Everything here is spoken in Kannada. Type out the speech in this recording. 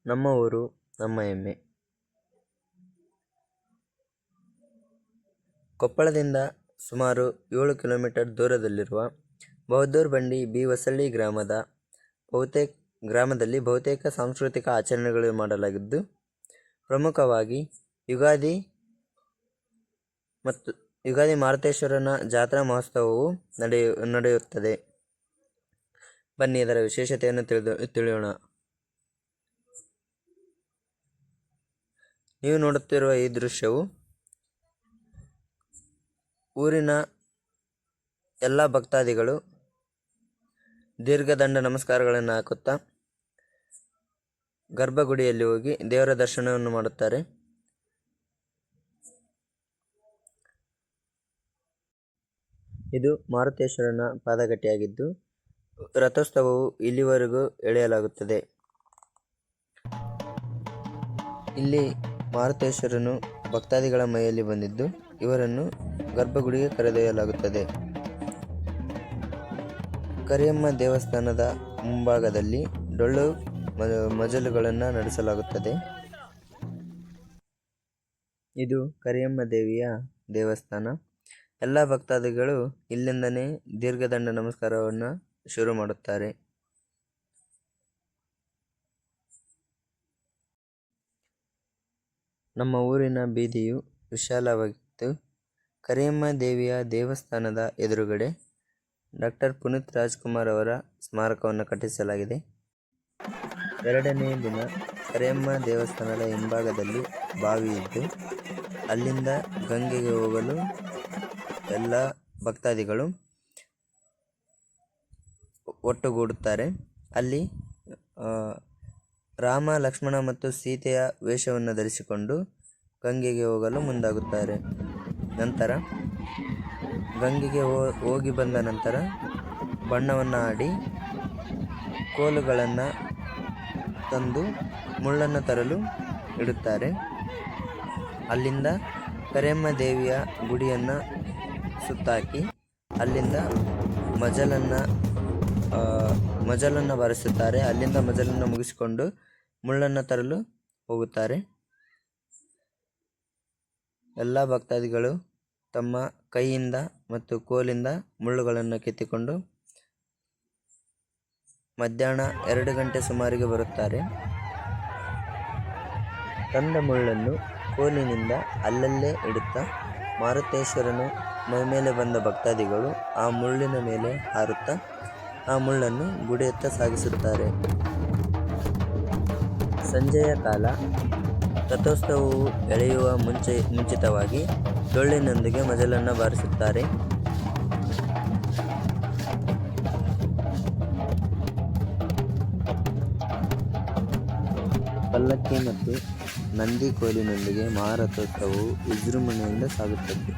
ನಮ್ಮ ಊರು ನಮ್ಮ ಹೆಮ್ಮೆ. ಕೊಪ್ಪಳದಿಂದ ಸುಮಾರು 7 ಕಿಲೋಮೀಟರ್ ದೂರದಲ್ಲಿರುವ ಬಹದ್ದೂರು ಬಂಡಿ ಬಿ ಹೊಸಳ್ಳಿ ಗ್ರಾಮದಲ್ಲಿ ಬಹುತೇಕ ಸಾಂಸ್ಕೃತಿಕ ಆಚರಣೆಗಳು ಮಾಡಲಾಗಿದ್ದು, ಪ್ರಮುಖವಾಗಿ ಯುಗಾದಿ ಮಾರುತೇಶ್ವರನ ಜಾತ್ರಾ ಮಹೋತ್ಸವವು ನಡೆಯುತ್ತದೆ. ಬನ್ನಿ ಇದರ ವಿಶೇಷತೆಯನ್ನು ತಿಳಿಯೋಣ. ನೀವು ನೋಡುತ್ತಿರುವ ಈ ದೃಶ್ಯವು ಊರಿನ ಎಲ್ಲ ಭಕ್ತಾದಿಗಳು ದೀರ್ಘದಂಡ ನಮಸ್ಕಾರಗಳನ್ನು ಹಾಕುತ್ತಾ ಗರ್ಭಗುಡಿಯಲ್ಲಿ ಹೋಗಿ ದೇವರ ದರ್ಶನವನ್ನು ಮಾಡುತ್ತಾರೆ. ಇದು ಮಾರುತೇಶ್ವರನ ಪಾದಗಟ್ಟೆಯಾಗಿದ್ದು, ರಥೋತ್ಸವವು ಇಲ್ಲಿವರೆಗೂ ಎಳೆಯಲಾಗುತ್ತದೆ. ಇಲ್ಲಿ ಮಾರುತೇಶ್ವರನು ಭಕ್ತಾದಿಗಳ ಮೈಯಲ್ಲಿ ಬಂದಿದ್ದು, ಇವರನ್ನು ಗರ್ಭಗುಡಿಗೆ ಕರೆದೊಯ್ಯಲಾಗುತ್ತದೆ. ಕರಿಯಮ್ಮ ದೇವಸ್ಥಾನದ ಮುಂಭಾಗದಲ್ಲಿ ಡೊಳ್ಳು ಮಜಲುಗಳನ್ನು ನಡೆಸಲಾಗುತ್ತದೆ. ಇದು ಕರಿಯಮ್ಮ ದೇವಿಯ ದೇವಸ್ಥಾನ. ಎಲ್ಲ ಭಕ್ತಾದಿಗಳು ಇಲ್ಲಿಂದನೇ ದೀರ್ಘದಂಡ ನಮಸ್ಕಾರವನ್ನು ಶುರು ಮಾಡುತ್ತಾರೆ. ನಮ್ಮ ಊರಿನ ಬೀದಿಯು ವಿಶಾಲವಾಗಿತ್ತು. ಕರಿಯಮ್ಮ ದೇವಿಯ ದೇವಸ್ಥಾನದ ಎದುರುಗಡೆ ಡಾಕ್ಟರ್ ಪುನೀತ್ ರಾಜ್ಕುಮಾರ್ ಅವರ ಸ್ಮಾರಕವನ್ನು ಕಟ್ಟಿಸಲಾಗಿದೆ. 2ನೇ ದಿನ ಕರಿಯಮ್ಮ ದೇವಸ್ಥಾನದ ಹಿಂಭಾಗದಲ್ಲಿ ಬಾವಿ ಇದ್ದು, ಅಲ್ಲಿಂದ ಗಂಗೆಗೆ ಹೋಗಲು ಎಲ್ಲ ಭಕ್ತಾದಿಗಳು ಒಟ್ಟುಗೂಡುತ್ತಾರೆ. ಅಲ್ಲಿ ರಾಮ, ಲಕ್ಷ್ಮಣ ಮತ್ತು ಸೀತೆಯ ವೇಷವನ್ನು ಧರಿಸಿಕೊಂಡು ಗಂಗೆಗೆ ಹೋಗಲು ಮುಂದಾಗುತ್ತಾರೆ. ನಂತರ ಗಂಗೆಗೆ ಹೋಗಿ ಬಂದ ನಂತರ ಬಣ್ಣವನ್ನು ಆಡಿ ಕೋಲುಗಳನ್ನು ತಂದು ಮುಳ್ಳನ್ನು ತರಲು ಇಡುತ್ತಾರೆ. ಅಲ್ಲಿಂದ ಕರಿಯಮ್ಮ ದೇವಿಯ ಗುಡಿಯನ್ನು ಸುತ್ತಾಕಿ ಅಲ್ಲಿಂದ ಮಜಲನ್ನು ಬಾರಿಸುತ್ತಾರೆ. ಅಲ್ಲಿಂದ ಮಜಲನ್ನು ಮುಗಿಸಿಕೊಂಡು ಮುಳ್ಳನ್ನು ತರಲು ಹೋಗುತ್ತಾರೆ. ಎಲ್ಲ ಭಕ್ತಾದಿಗಳು ತಮ್ಮ ಕೈಯಿಂದ ಮತ್ತು ಕೋಲಿಂದ ಮುಳ್ಳುಗಳನ್ನು ಕಿತ್ತಿಕೊಂಡು ಮಧ್ಯಾಹ್ನ 2 ಗಂಟೆ ಸುಮಾರಿಗೆ ಬರುತ್ತಾರೆ. ತಂದ ಮುಳ್ಳನ್ನು ಕೋಲಿನಿಂದ ಅಲ್ಲಲ್ಲೇ ಇಡುತ್ತಾ ಮಾರುತೇಶ್ವರನು ಮೈಮೇಲೆ ಬಂದ ಭಕ್ತಾದಿಗಳು ಆ ಮುಳ್ಳಿನ ಮೇಲೆ ಹಾರುತ್ತಾ ಆ ಮುಳ್ಳನ್ನು ಗುಡಿಯತ್ತ ಸಾಗಿಸುತ್ತಾರೆ. ಸಂಜೆಯ ಕಾಲ ರಥೋತ್ಸವವು ಎಳೆಯುವ ಮುಂಚಿತವಾಗಿ ಡೊಳ್ಳಿನೊಂದಿಗೆ ಮಜಲನ್ನು ಬಾರಿಸುತ್ತಾರೆ. ಪಲ್ಲಕ್ಕಿ ಮತ್ತು ನಂದಿ ಕೋಲಿನೊಂದಿಗೆ ಮಹಾರಥೋತ್ಸವವು ವಿಜೃಂಭಣೆಯಿಂದ ಸಾಗುತ್ತದೆ.